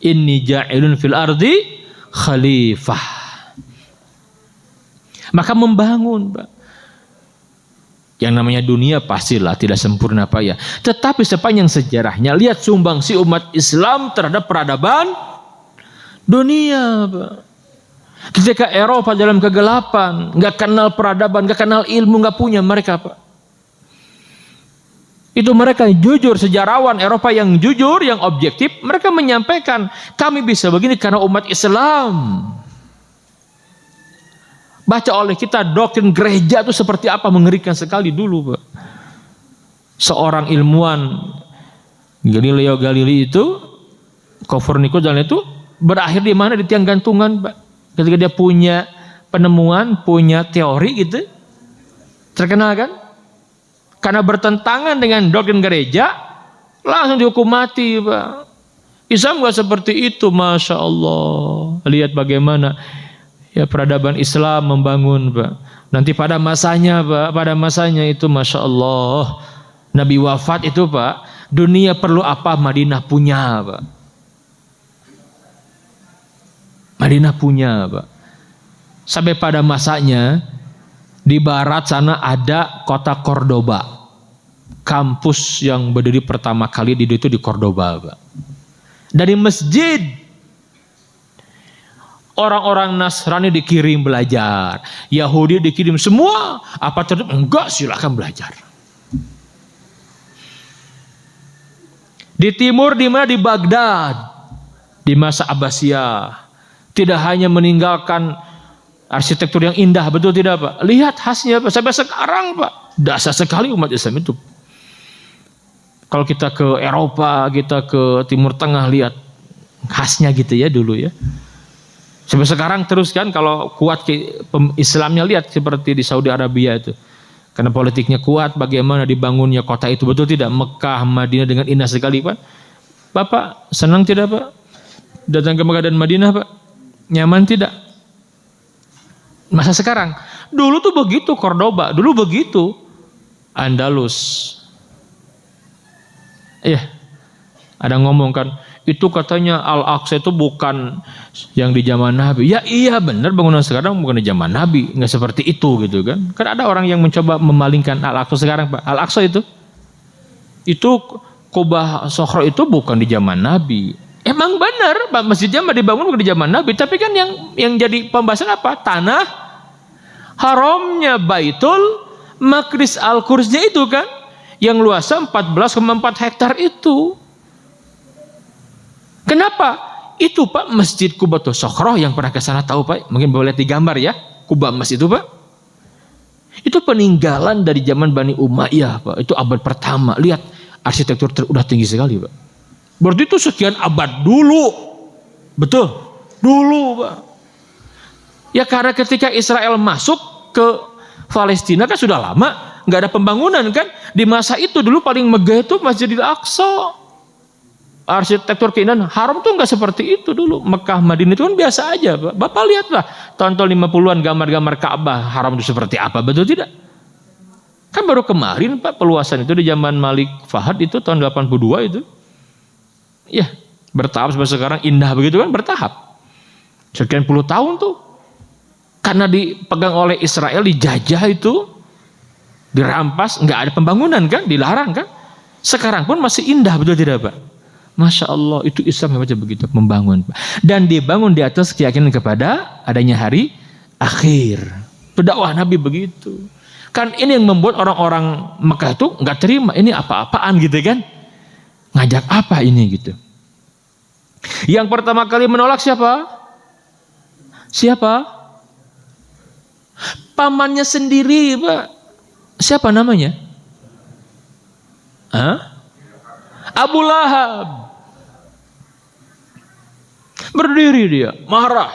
S1: Inni ja'ilun fil ardi khalifah. Maka membangun, Pak. Yang namanya dunia pastilah tidak sempurna, Pak ya. Tetapi sepanjang sejarahnya, lihat sumbangsi umat Islam terhadap peradaban Dunia, Pak. Ketika Eropa dalam kegelapan, nggak kenal peradaban, nggak kenal ilmu, nggak punya mereka, Pak. Itu mereka yang jujur, sejarawan Eropa yang jujur, yang objektif, mereka menyampaikan, kami bisa begini karena umat Islam. Baca oleh kita doktrin gereja itu seperti apa, mengerikan sekali dulu, Pak. Seorang ilmuwan Galileo Galilei itu, Copernicus dan itu berakhir di mana? Di tiang gantungan, Pak. Ketika dia punya penemuan, punya teori gitu, terkenal kan? Karena bertentangan dengan doktrin gereja, langsung dihukum mati, Pak. Islam nggak seperti itu, masya Allah. Lihat bagaimana ya peradaban Islam membangun, Pak. Nanti pada masanya, Pak, pada masanya itu, masya Allah, Nabi wafat itu, Pak, dunia perlu apa? Madinah punya, Pak. Madinah punya, Pak. Sampai pada masanya di barat sana ada kota Cordoba. Kampus yang berdiri pertama kali itu di Cordoba, Pak. Dari masjid orang-orang Nasrani dikirim belajar, Yahudi dikirim semua. Apa terjadi? Enggak, silakan belajar. Di timur di mana? Di Baghdad. Di masa Abbasiyah. Tidak hanya meninggalkan arsitektur yang indah, betul tidak, Pak? Lihat khasnya, Pak. Sampai sekarang, Pak, dasar sekali umat Islam itu. Kalau kita ke Eropa, kita ke Timur Tengah, lihat khasnya gitu ya dulu ya. Sampai sekarang terus kan, kalau kuat Islamnya, lihat seperti di Saudi Arabia itu. Karena politiknya kuat, bagaimana dibangunnya kota itu, betul tidak? Mekah, Madinah dengan indah sekali, Pak. Bapak senang tidak, Pak? Datang ke Mekah dan Madinah, Pak? Nyaman tidak? Masa sekarang? Dulu tuh begitu Cordoba, dulu begitu Andalus. Iya, ada ngomong kan, itu katanya Al-Aqsa itu bukan yang di zaman Nabi. Ya iya benar, bangunan sekarang bukan di zaman Nabi, nggak seperti itu gitu kan. Kan ada orang yang mencoba memalingkan Al-Aqsa sekarang, Pak. Al-Aqsa itu Kubah Sokhro itu bukan di zaman Nabi. Emang benar, Pak, masjidnya dibangun bukan di zaman Nabi, tapi kan yang jadi pembahasan apa? Tanah haramnya Baitul Maqdis, Al-Qudsnya itu kan, yang luasnya 14,4 hektar itu. Kenapa? Itu, Pak, Masjid Qubatus Sokhroh, yang pernah ke sana tahu, Pak. Mungkin boleh lihat di gambar ya, Kubah Mas itu, Pak. Itu peninggalan dari zaman Bani Umayyah, Pak. Itu abad pertama. Lihat arsitektur udah tinggi sekali, Pak. Berarti itu sekian abad dulu. Betul? Dulu, Pak. Ya karena ketika Israel masuk ke Palestina kan sudah lama, nggak ada pembangunan kan. Di masa itu dulu paling megah itu Masjidil Aqsa. Arsitektur keindahan haram tuh nggak seperti itu dulu. Mekah, Madinah itu kan biasa aja, Pak. Bapak lihatlah tahun-tahun 50-an gambar-gambar Ka'bah haram itu seperti apa, betul tidak? Kan baru kemarin, Pak, peluasan itu di zaman Malik Fahad itu tahun 82 itu. Ya, bertahap sampai sekarang indah begitu kan, bertahap. Sekian puluh tahun tuh. Karena dipegang oleh Israel, dijajah itu, dirampas, nggak ada pembangunan kan, dilarang kan. Sekarang pun masih indah, betul tidak, Pak? Masya Allah, itu Islam yang begitu membangun, Pak. Dan dibangun di atas keyakinan kepada adanya hari akhir. Itu dakwah Nabi begitu. Kan ini yang membuat orang-orang Mekah itu nggak terima, ini apa-apaan gitu kan. Ngajak apa ini gitu. Yang pertama kali menolak siapa? Siapa? Pamannya sendiri, Pak. Siapa namanya? Abu Lahab. Berdiri dia, marah.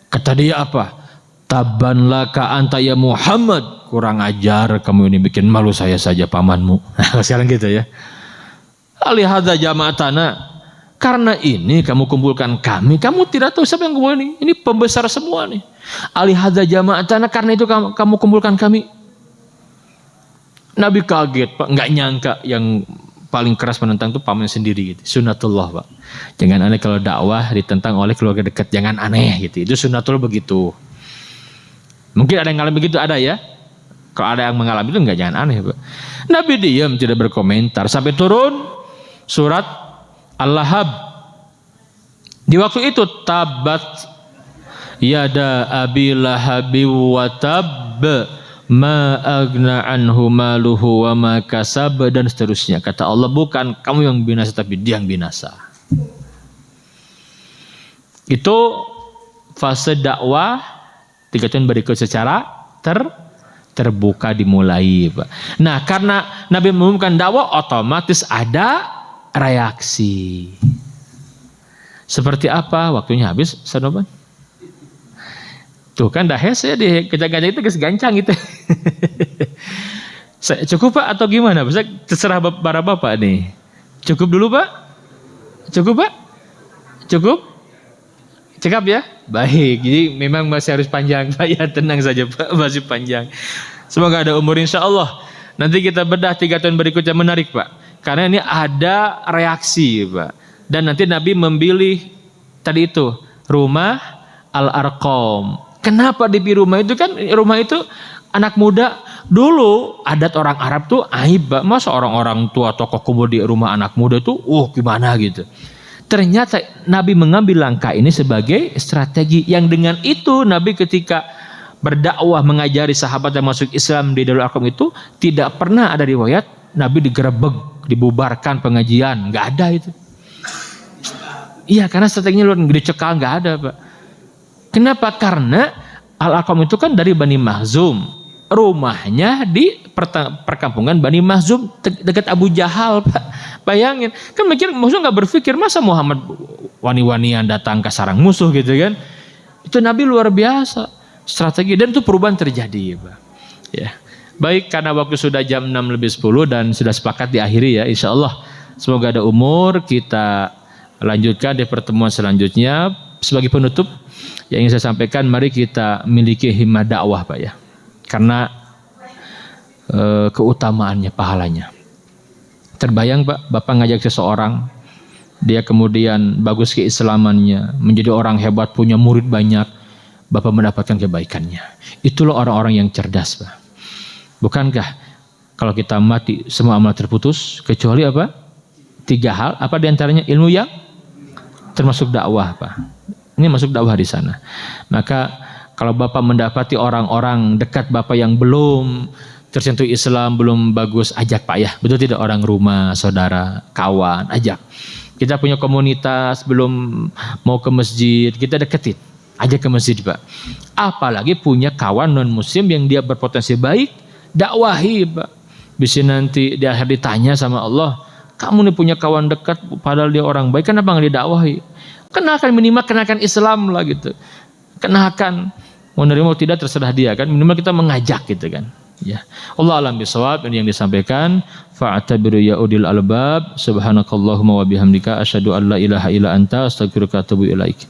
S1: Kata dia apa? Taban laka anta ya Muhammad. Kurang ajar kamu ini, bikin malu saya saja pamanmu. Sekarang gitu ya. Alihada jama'atana. Karena ini kamu kumpulkan kami. Kamu tidak tahu siapa yang kumpul ini. Ini pembesar semua nih. Alihada jama'atana. Karena itu kamu kumpulkan kami. Nabi kaget, Pak. Nggak nyangka yang paling keras menentang itu paman sendiri gitu. Sunnatullah, Pak. Jangan aneh kalau dakwah ditentang oleh keluarga dekat. Jangan aneh gitu. Itu sunnatullah begitu. Mungkin ada yang mengalami begitu, ada ya. Kalau ada yang mengalami itu jangan aneh, Pak. Nabi diam, tidak berkomentar sampai turun surat Al-Lahab. Di waktu itu tabat yada abi lahabi wa tab ma agna anhu maluhu wa ma kasab, dan seterusnya. Kata Allah, bukan kamu yang binasa tapi dia yang binasa. Itu fase dakwah 3 tahun berikut secara terbuka dimulai, Pak. Nah, karena Nabi mengumumkan dakwah, otomatis ada reaksi. Seperti apa? Waktunya habis, Sanoban. Tuh kan dah saya di gajah-gajah itu gancang gitu. Cukup Pak atau gimana? Bisa terserah para bapak nih. Cukup dulu Pak? Cukup Pak? Cukup? Cekap ya? Baik. Jadi memang masih harus panjang Pak ya. Tenang saja Pak, masih panjang. Semoga ada umur insya Allah. Nanti kita bedah 3 tahun berikutnya, menarik Pak. Karena ini ada reaksi Pak. Dan nanti Nabi memilih tadi itu rumah Al-Arqam. Kenapa dipilih rumah itu? Kan rumah itu anak muda. Dulu adat orang Arab tuh aib, Pak. Masa orang-orang tua tokoh kubur di rumah anak muda tuh gimana gitu. Ternyata Nabi mengambil langkah ini sebagai strategi, yang dengan itu Nabi ketika berdakwah mengajari sahabat yang masuk Islam di Darul Arqam itu tidak pernah ada riwayat Nabi digerebek, dibubarkan pengajian, nggak ada itu. Iya, karena strateginya luar negeri, dicekal, nggak ada Pak. Kenapa? Karena Al-Arqam itu kan dari Bani Makhzum, rumahnya di perkampungan Bani Makhzum dekat Abu Jahal Pak. Bayangin, kan mikir musuh, nggak berpikir masa Muhammad wani-wanian datang ke sarang musuh gitu kan. Itu Nabi luar biasa strategi, dan itu perubahan terjadi Pak. Ya. Baik, karena waktu sudah jam 6:10 dan sudah sepakat diakhiri ya, insya Allah. Semoga ada umur, kita lanjutkan di pertemuan selanjutnya. Sebagai penutup yang ingin saya sampaikan, mari kita miliki himmah dakwah Pak ya, karena keutamaannya, pahalanya. Terbayang Pak, Bapak ngajak seseorang, dia kemudian bagus keislamannya, menjadi orang hebat, punya murid banyak, Bapak mendapatkan kebaikannya. Itulah orang-orang yang cerdas Pak. Bukankah kalau kita mati semua amal terputus kecuali apa? 3 hal, apa diantaranya? Ilmu yang termasuk dakwah Pak. Ini masuk dakwah di sana. Maka kalau Bapak mendapati orang-orang dekat Bapak yang belum tersentuh Islam, belum bagus, ajak Pak ya. Betul tidak? Orang rumah, saudara, kawan, ajak. Kita punya komunitas, belum mau ke masjid, kita deketin. Ajak ke masjid Pak. Apalagi punya kawan non muslim yang dia berpotensi baik, dakwahi Pak. Bisa nanti di akhir ditanya sama Allah, kamu nih punya kawan dekat padahal dia orang baik, kenapa nggak didakwahi? Kenalkan, minimal kenalkan Islam lah gitu. Kenalkan, mau nerima mau tidak terserah dia kan, minimal kita mengajak gitu kan. Ya. Allah alam bisawab, ini yang disampaikan. Fa'tabiru ya udil albab. Subhanakallahumma wa bihamdika asyhadu an la ilaha illa anta astaghfiruka wa atubu ilaik.